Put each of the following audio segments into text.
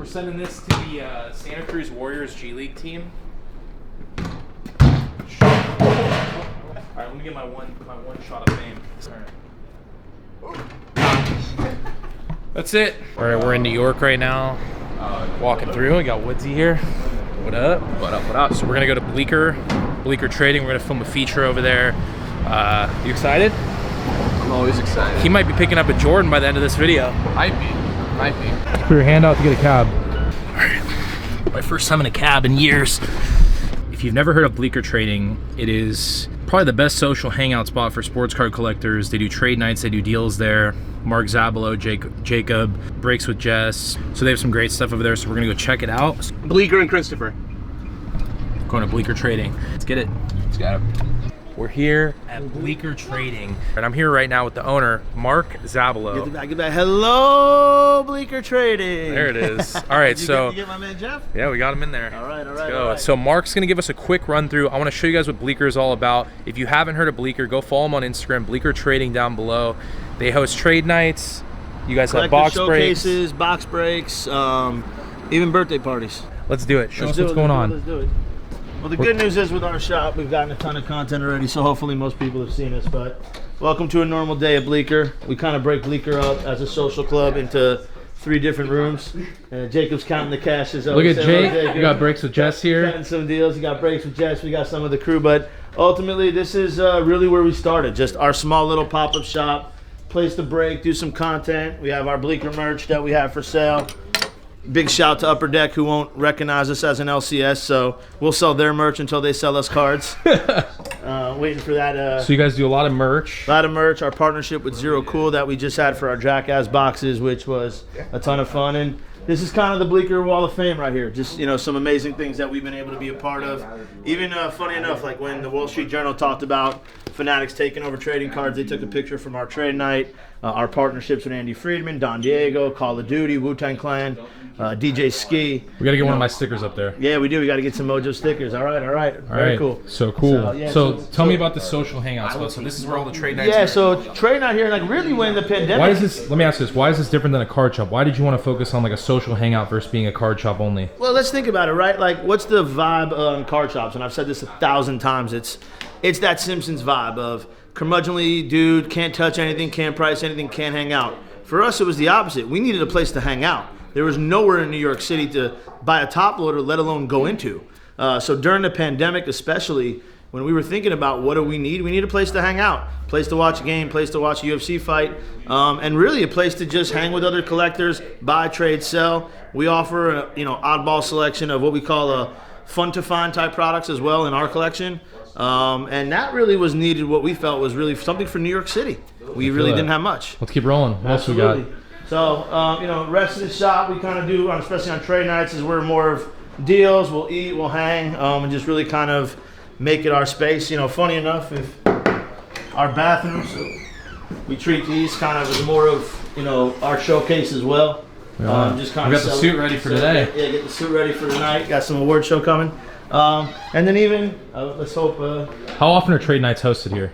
We're sending this to the Santa Cruz Warriors G League team. Alright, let me get my one shot of fame. Alright. That's it. Alright, we're in New York right now. Walking through. We got Woodsy here. What up? What up, what up? So we're gonna go to Bleecker Trading. We're gonna film a feature over there. You excited? I'm always excited. He might be picking up a Jordan by the end of this video. Might be. Put your hand out to get a cab. Alright. My first time in a cab in years. If you've never heard of Bleecker Trading, it is probably the best social hangout spot for sports card collectors. They do trade nights, they do deals there. Mark Zabalo, Jacob, Breaks with Jess. So they have some great stuff over there, so we're gonna go check it out. Bleecker and Christopher. Going to Bleecker Trading. Let's get it. Let's get it. We're here at Bleecker Trading, and I'm here right now with the owner, Mark Zabalo. Get back. Hello, Bleecker Trading. There it is. All right, so you get my man Jeff? Yeah, we got him in there. All right. Let's go. So Mark's gonna give us a quick run through. I want to show you guys what Bleecker is all about. If you haven't heard of Bleecker, go follow them on Instagram. Bleecker Trading down below. They host trade nights. You guys have box showcases, breaks, box breaks, even birthday parties. Let's do it. Show us what's going on. Let's do it. Well, the good news is with our shop, we've gotten a ton of content already, so hopefully most people have seen us. But welcome to a normal day at Bleecker. We kind of break Bleecker up as a social club into 3 different rooms. Jacob's counting the cash. Look at Jake. You got Breaks with Jess here. Cutting some deals. You got Breaks with Jess. We got some of the crew. But ultimately, this is really where we started. Just our small little pop-up shop, place to break, do some content. We have our Bleecker merch that we have for sale. Big shout to Upper Deck, who won't recognize us as an LCS, so we'll sell their merch until they sell us cards. Waiting for that. So you guys do a lot of merch. A lot of merch. Our partnership with Zero Cool that we just had for our Jackass boxes, which was a ton of fun. And this is kind of the Bleecker Wall of Fame right here. Just, you know, some amazing things that we've been able to be a part of. Even funny enough, like when the Wall Street Journal talked about Fanatics taking over trading cards, they took a picture from our trade night. Our partnerships with Andy Friedman, Don Diego, Call of Duty, Wu-Tang Clan, DJ Ski. We got to get one of my stickers up there. Yeah, we do. We got to get some Mojo stickers. All right. Very cool. So cool. So tell me about the social hangout spot. So this is where all the trade nights are. Yeah, so trade night here, like really when the pandemic. Why is this, let me ask you this, why is this different than a card shop? Why did you want to focus on like a social hangout versus being a card shop only? Well, let's think about it, right? Like what's the vibe on card shops? And I've said this 1,000 times. It's that Simpsons vibe of curmudgeonly dude, can't touch anything, can't price anything, can't hang out. For us, it was the opposite. We needed a place to hang out. There was nowhere in New York City to buy a top loader, let alone go into. So during the pandemic, especially, when we were thinking about what do we need a place to hang out, place to watch a game, place to watch a UFC fight, and really a place to just hang with other collectors, buy, trade, sell. We offer a oddball selection of what we call a fun to find type products as well in our collection. And that really was needed. What we felt was really something for New York City. We really didn't have much. Let's keep rolling. What else we got? So, rest of the shop we kind of do, especially on trade nights, is we're more of deals. We'll eat, we'll hang, and just really kind of make it our space. Funny enough, if our bathrooms, we treat these kind of as more of, our showcase as well. Just kind of got the suit ready for today. Yeah, get the suit ready for tonight. Got some award show coming. And then even, let's hope. How often are trade nights hosted here?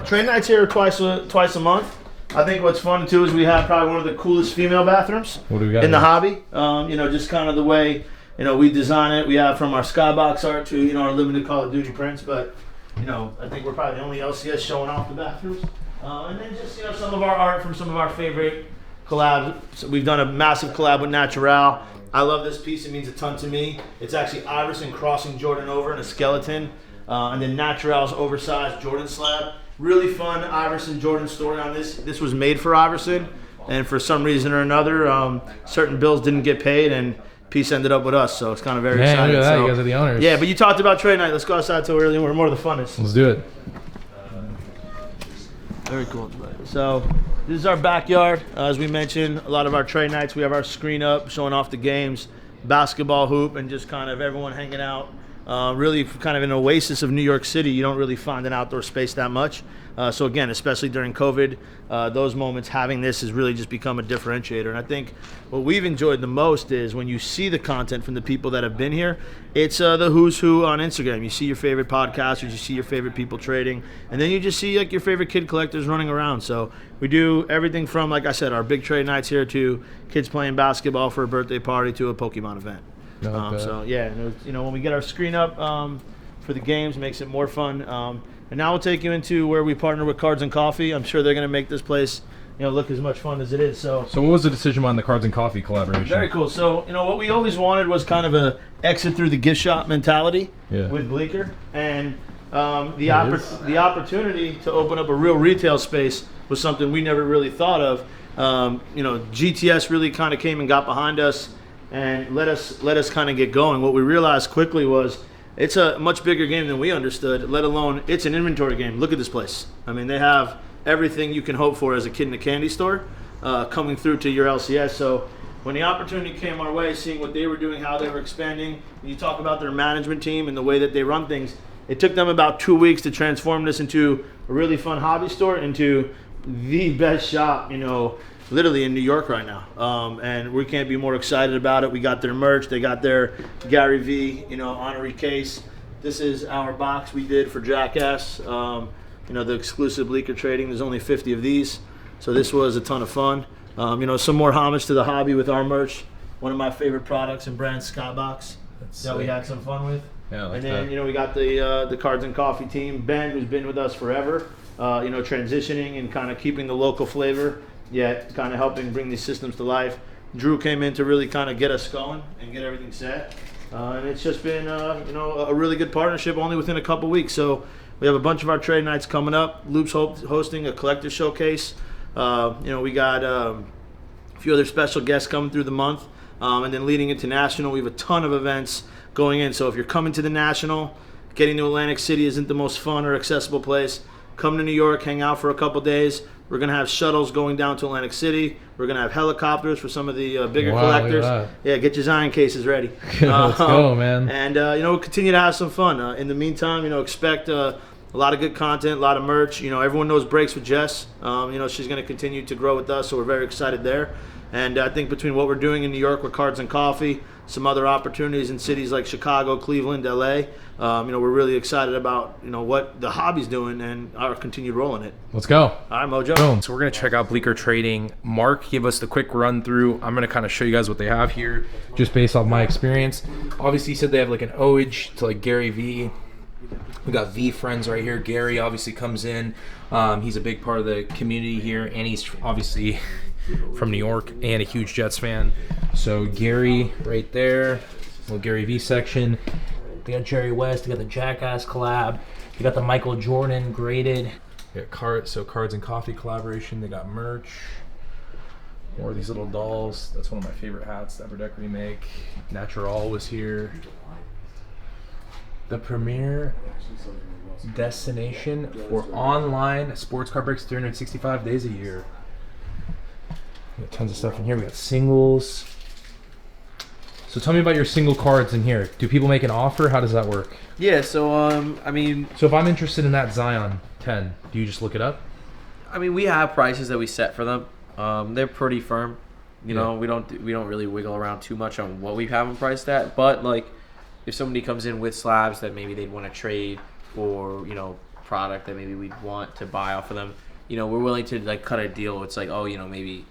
Trade nights here are twice a month. I think what's fun too is we have probably one of the coolest female bathrooms in the hobby. Just kind of the way we design it. We have from our skybox art to our limited Call of Duty prints. But I think we're probably the only LCS showing off the bathrooms. And then just some of our art from some of our favorite collabs. So we've done a massive collab with Natural. I love this piece. It means a ton to me. It's actually Iverson crossing Jordan over in a skeleton, and then Natural's oversized Jordan slab. Really fun Iverson Jordan story on this. This was made for Iverson, and for some reason or another, certain bills didn't get paid, and piece ended up with us. So it's kind of very exciting. Look at that. You guys are the owners. Yeah, but you talked about trade night. Let's go outside till early. We're more of the funnest. Let's do it. Very cool. So this is our backyard. As we mentioned, a lot of our trade nights, we have our screen up showing off the games, basketball hoop, and just kind of everyone hanging out. really kind of an oasis of New York City. You don't really find an outdoor space that much. So again, especially during COVID, those moments, having this has really just become a differentiator. And I think what we've enjoyed the most is when you see the content from the people that have been here, it's the who's who on Instagram. You see your favorite podcasters, you see your favorite people trading, and then you just see like your favorite kid collectors running around. So we do everything from, like I said, our big trade nights here to kids playing basketball for a birthday party to a Pokemon event. So yeah, and it was, when we get our screen up for the games, it makes it more fun. And now we'll take you into where we partner with Cards and Coffee. I'm sure they're going to make this place, look as much fun as it is. So what was the decision behind the Cards and Coffee collaboration? Very cool. So what we always wanted was kind of a exit through the gift shop mentality with Bleecker, and the opportunity to open up a real retail space was something we never really thought of. GTS really kind of came and got behind us and let us kind of get going. What we realized quickly was it's a much bigger game than we understood, let alone it's an inventory game. Look at this place. I mean, they have everything you can hope for as a kid in a candy store coming through to your LCS. So when the opportunity came our way, seeing what they were doing, how they were expanding, you talk about their management team and the way that they run things, it took them about 2 weeks to transform this into a really fun hobby store, into the best shop, literally in New York right now. And we can't be more excited about it. We got their merch. They got their Gary V, honorary case. This is our box we did for Jackass. The exclusive Bleecker trading. There's only 50 of these. So this was a ton of fun. Some more homage to the hobby with our merch. One of my favorite products and brands, Skybox, that we had some fun with. Yeah, and then, we got the Cards and Coffee team. Ben, who's been with us forever, transitioning and kind of keeping the local flavor, yet kind of helping bring these systems to life. Drew came in to really kind of get us going and get everything set. And it's just been, a really good partnership only within a couple weeks. So we have a bunch of our trade nights coming up. Loop's hosting a collector showcase. We got a few other special guests coming through the month. And then leading into National, we have a ton of events going in. So if you're coming to the National, getting to Atlantic City isn't the most fun or accessible place. Come to New York, hang out for a couple days. We're going to have shuttles going down to Atlantic City. We're going to have helicopters for some of the bigger collectors. Yeah, get your Zion cases ready. Let's go, man. And, we'll continue to have some fun. In the meantime, expect a lot of good content, a lot of merch. Everyone knows Breaks with Jess. She's going to continue to grow with us, so we're very excited there. And I think between what we're doing in New York with Cards and Coffee, some other opportunities in cities like Chicago, Cleveland, LA, we're really excited about what the hobby's doing and our continued role in it. Let's go. All right, Mojo. Boom. So we're going to check out Bleecker Trading. Mark gave us the quick run through. I'm going to kind of show you guys what they have here, just based off my experience. Obviously, he said they have like an homage to like Gary V. We got V friends right here. Gary obviously comes in. He's a big part of the community here, and he's obviously from New York and a huge Jets fan. So Gary right there, little Gary V section. They got Jerry West. They got the Jackass collab. They got the Michael Jordan graded. They got Cards and Coffee collaboration. They got merch. More of these little dolls. That's one of my favorite hats that Verdecker make. Natural was here. The premier destination for online sports card breaks 365 days a year. We got tons of stuff in here. We got singles. So tell me about your single cards in here. Do people make an offer? How does that work? Yeah, so So if I'm interested in that Zion 10, do you just look it up? we have prices that we set for them. They're pretty firm. We don't really wiggle around too much on what we have them priced at. But like, if somebody comes in with slabs that maybe they'd want to trade, or product that maybe we'd want to buy off of them, we're willing to like cut a deal. It's like, maybe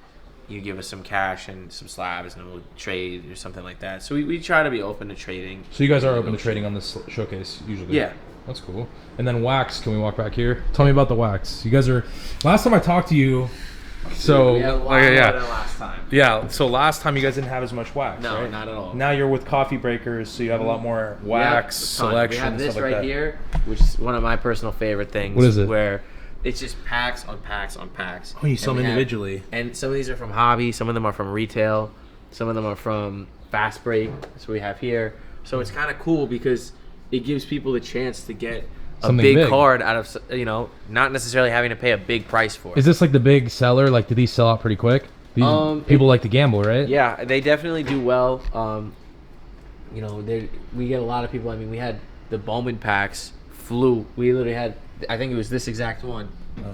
you give us some cash and some slabs and we'll trade or something like that. So we try to be open to trading. So you guys are open to trading on this showcase usually? Yeah. That's cool. And then wax, can we walk back here? Tell me about the wax. You guys are, last time I talked to you, so yeah, last time. Yeah, so last time you guys didn't have as much wax, No, right? not at all. Now you're with Coffee Breakers, so you have a lot more wax selection. We have this stuff like right that. here, which is one of my personal favorite things. What is it? Where it's just packs on packs on packs. Oh, you sell them individually. And some of these are from hobby, some of them are from retail, some of them are from fast break. That's what we have here. So it's kind of cool because it gives people the chance to get a Something big card out of, not necessarily having to pay a big price for it. Is this like the big seller? Like, do these sell out pretty quick? People like to gamble, right? Yeah, they definitely do well. We get a lot of people. We had the Bowman packs flew. We literally had, I think it was this exact one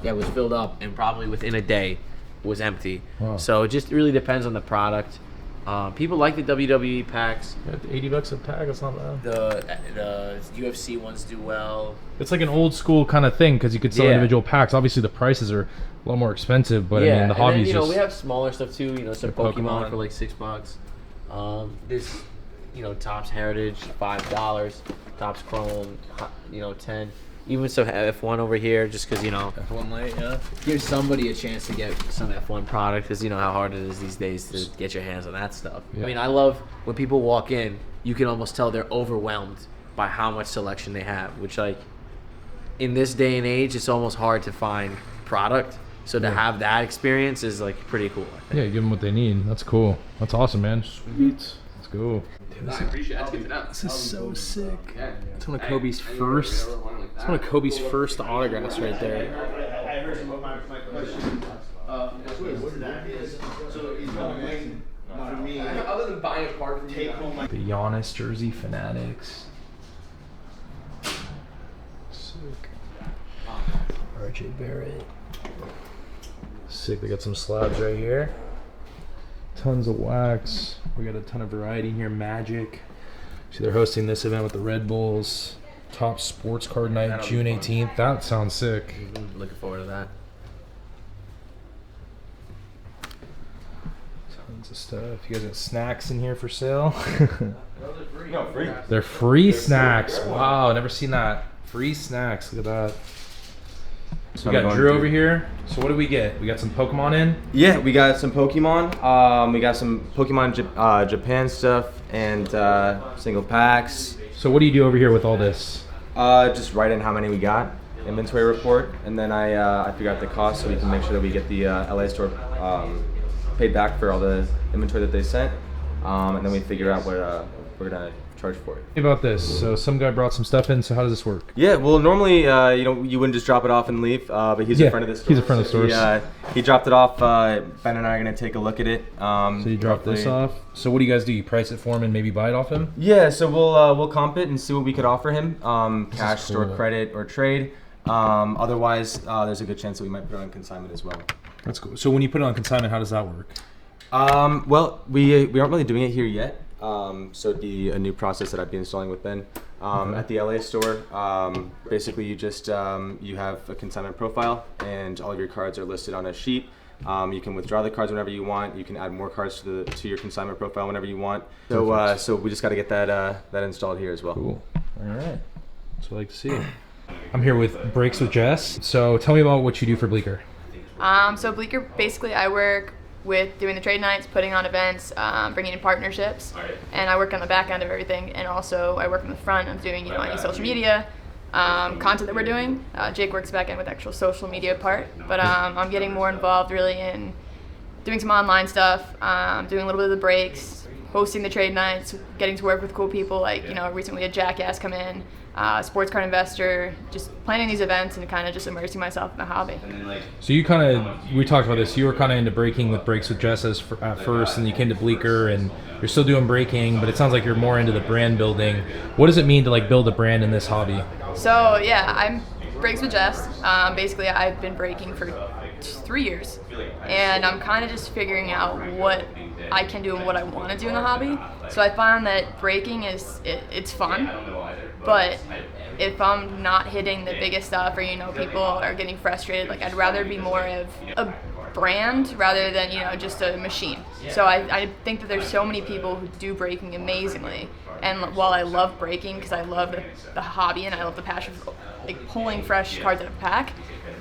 that was filled up, and probably within a day was empty. Wow. So it just really depends on the product. People like the WWE packs. $80 a pack. That's not bad. The UFC ones do well. It's like an old school kind of thing because you could sell individual packs. Obviously, the prices are a lot more expensive, but I mean, the hobby's then, just. we have smaller stuff too. Some Pokemon for like $6. This, Topps Heritage $5. Topps Chrome, 10. Even some F1 over here, just because F1 Lite, yeah. Give somebody a chance to get some F1 product, because you know how hard it is these days to get your hands on that stuff. Yeah. I mean, I love when people walk in, you can almost tell they're overwhelmed by how much selection they have, which, like, in this day and age, it's almost hard to find product. So to have that experience is, like, pretty cool, I think. Yeah, give them what they need. That's cool. That's awesome, man. Sweet. Let's go. I appreciate it. That's good to know. This is so sick. Yeah. It's one of Kobe's first. It's one of Kobe's first autographs right there. I heard him with my question. What that is. So he's going to win for me. Other than buying a part from Take home my. The Giannis jersey fanatics. Sick. RJ Barrett. Sick. They got some slabs right here. Tons of wax. We got a ton of variety in here. Magic. See, they're hosting this event with the Red Bulls. Top Sports Card Night, June 18th. That sounds sick. Looking forward to that. Tons of stuff. You guys got snacks in here for sale? No, free. They're free snacks. Wow, never seen that. Free snacks. Look at that. So we got Drew over here. So what did we get? We got some Pokemon in? Yeah, we got some Pokemon. We got some Pokemon Japan stuff and single packs. So what do you do over here with all this? Just write in how many we got, inventory report, and then I figure out the cost so we can make sure that we get the LA store paid back for all the inventory that they sent, and then we figure out what we're gonna charge for it. Think about this. So some guy brought some stuff in. So how does this work? Yeah, well, normally you wouldn't just drop it off and leave, but he's a friend of the store. He's a friend of the store. He dropped it off. Ben and I are gonna take a look at it. So you drop this off. So what do you guys do? You price it for him and maybe buy it off him? Yeah, so we'll comp it and see what we could offer him. Cash, store credit, or trade. Otherwise, there's a good chance that we might put it on consignment as well. That's cool. So when you put it on consignment, how does that work? Well, we aren't really doing it here yet. So it'd be a new process that I'd be installing with Ben. At the LA store, basically you just you have a consignment profile and all of your cards are listed on a sheet. You can withdraw the cards whenever you want. You can add more cards to your consignment profile whenever you want. So so we just got to get that installed here as well. Cool. All right. That's what I like to see. I'm here with Breaks with Jess. So tell me about what you do for Bleecker. So Bleecker, basically I work with doing the trade nights, putting on events, bringing in partnerships, and I work on the back end of everything, and also I work on the front of doing any social media content that we're doing. Jake works back end with the actual social media part, but I'm getting more involved really in doing some online stuff, doing a little bit of the breaks, hosting the trade nights, getting to work with cool people like recently a Jackass come in, sports card investor, just planning these events and kind of just immersing myself in the hobby. So you we talked about this, you were kind of into breaking with Breaks with Jess at first, and you came to Bleecker and you're still doing breaking, but it sounds like you're more into the brand building. What does it mean to build a brand in this hobby? So yeah, I'm Breaks with Jess. Basically I've been breaking for 3 years, and I'm kind of just figuring out what I can do and what I want to do in the hobby. So I found that breaking it's fun, but if I'm not hitting the biggest stuff or people are getting frustrated, I'd rather be more of a brand rather than just a machine. So I think that there's so many people who do breaking amazingly, and while I love breaking because I love the hobby and I love the passion for pulling fresh cards out of a pack,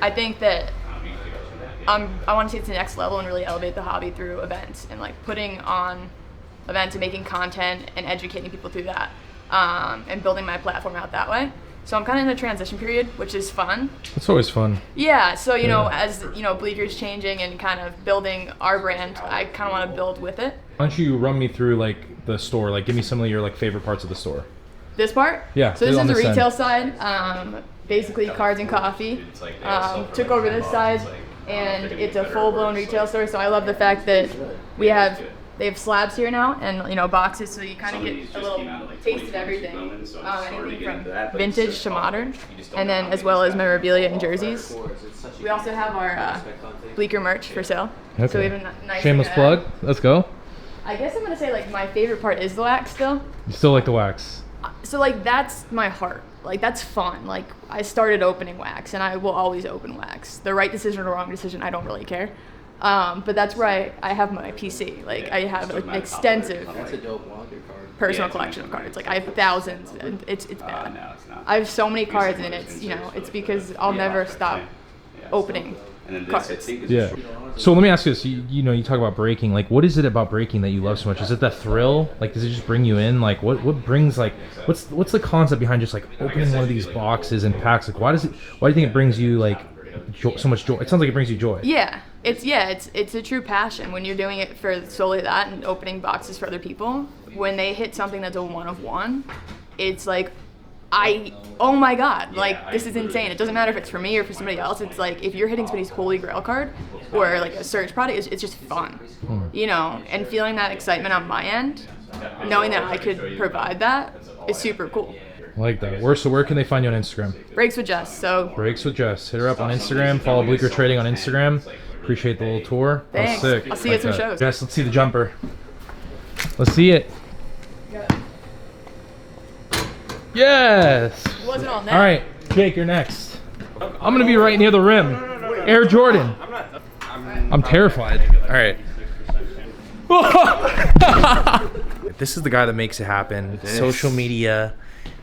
I think that I want to take it to the next level and really elevate the hobby through events and putting on events and making content and educating people through that, and building my platform out that way. So I'm kind of in a transition period, which is fun. It's always fun. Yeah, so as Bleecker's changing and kind of building our brand, I kind of want to build with it. Why don't you run me through the store? Give me some of your favorite parts of the store. This part? Yeah. So this is the retail side. Basically cards and coffee. Took over this side, and it's a full-blown retail store. So I love the fact that we have They have slabs here now, and boxes, so you kind of get a little taste of everything. Anything from vintage to modern, and then as well as memorabilia and jerseys. We also have our Bleecker merch for sale. Okay. So we have a nice shameless plug. Let's go. I guess I'm gonna say like my favorite part is the wax still. You still like the wax? So like that's my heart. Like that's fun. Like I started opening wax, and I will always open wax. The right decision or the wrong decision, I don't really care. But that's where I have my PC. Like I have an extensive personal collection of cards. Like I have thousands, and it's bad. I have so many cards, and it's because I'll never stop opening cards. Yeah. So let me ask you this. You talk about breaking. Like, what is it about breaking that you love so much? Is it the thrill? Like, does it just bring you in? Like, what brings what's the concept behind just like opening one of these boxes and packs? Like, why do you think it brings you like so much joy? It sounds like it brings you joy. Yeah. It's a true passion when you're doing it for solely that and opening boxes for other people. When they hit something that's a one of one, it's like, oh my god, like this is insane. It doesn't matter if it's for me or for somebody else. It's like if you're hitting somebody's holy grail card or like a surge product, it's just fun, and feeling that excitement on my end, knowing that I could provide that is super cool. I like that. Where can they find you on Instagram? Breaks with Jess. So Breaks with Jess. Hit her up on Instagram. Follow Bleecker Trading on Instagram. Appreciate the little tour. Thanks. That was sick. I'll see you at some shows. Jess, let's see the jumper. Let's see it. Yes. It wasn't all net. All right, Jake, you're next. I'm gonna be right near the rim. Air Jordan. I'm terrified. All right. This is the guy that makes it happen. Social media,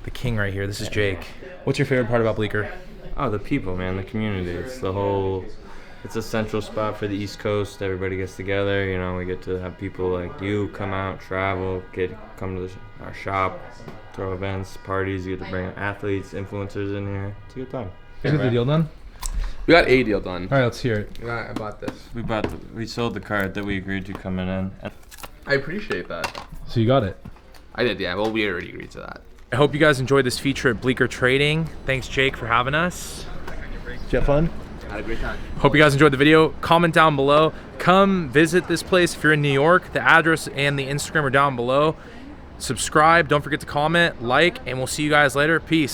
the king right here. This is Jake. What's your favorite part about Bleecker? Oh, the people, man, the community. It's a central spot for the East Coast. Everybody gets together. We get to have people like you come out, travel, come to our shop, throw events, parties. You get to bring athletes, influencers in here. It's a good time. Is it the deal done? We got a deal done. All right, let's hear it. I bought this. We sold the card that we agreed to coming in. I appreciate that. So you got it. I did, yeah. Well, we already agreed to that. I hope you guys enjoyed this feature at Bleecker Trading. Thanks, Jake, for having us. Did you have fun? Had a great time. Hope you guys enjoyed the video. Comment down below. Come visit this place if you're in New York. The address and the Instagram are down below. Subscribe. Don't forget to comment, like, and we'll see you guys later. Peace.